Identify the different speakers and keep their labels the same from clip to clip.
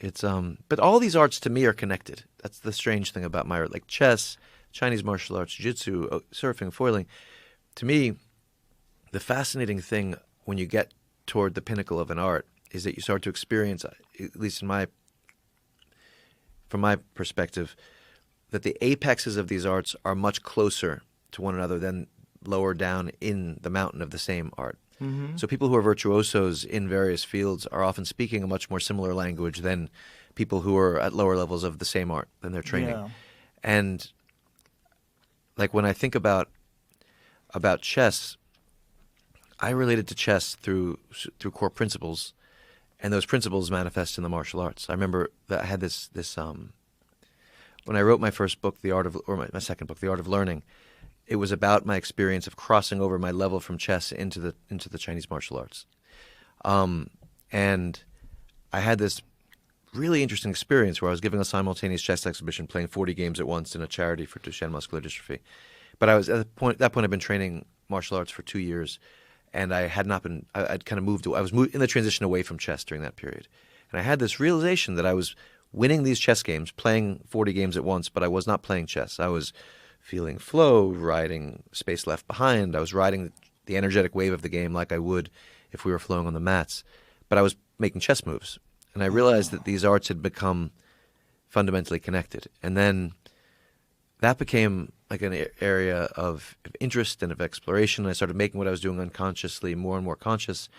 Speaker 1: It's but all these arts to me are connected. That's the strange thing about my art, like chess, Chinese martial arts, jiu-jitsu, surfing, foiling. To me, the fascinating thing when you get toward the pinnacle of an art is that you start to experience, at least from my perspective, that the apexes of these arts are much closer to one another than lower down in the mountain of the same art.
Speaker 2: Mm-hmm.
Speaker 1: So people who are virtuosos in various fields are often speaking a much more similar language than people who are at lower levels of the same art than they're training.
Speaker 2: Yeah.
Speaker 1: And like when I think about chess, I related to chess through core principles, and those principles manifest in the martial arts. I remember that I had this when I wrote my first book, my second book, The Art of Learning. It was about my experience of crossing over my level from chess into the Chinese martial arts, and I had this really interesting experience where I was giving a simultaneous chess exhibition, playing 40 games at once in a charity for Duchenne muscular dystrophy. But I was at that point I'd been training martial arts for 2 years, and I had not been. I'd kind of moved. I was in the transition away from chess during that period, and I had this realization that I was winning these chess games, playing 40 games at once, but I was not playing chess. I was feeling flow, riding space left behind. I was riding the energetic wave of the game like I would if we were flowing on the mats. But I was making chess moves. And I realized that these arts had become fundamentally connected. And then that became like an area of interest and of exploration. I started making what I was doing unconsciously more and more conscious.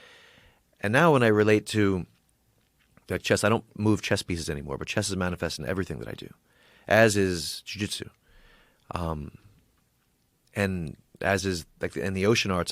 Speaker 1: And now when I relate to like chess, I don't move chess pieces anymore, but chess is manifest in everything that I do, as is jiu-jitsu. And as is like in the ocean arts,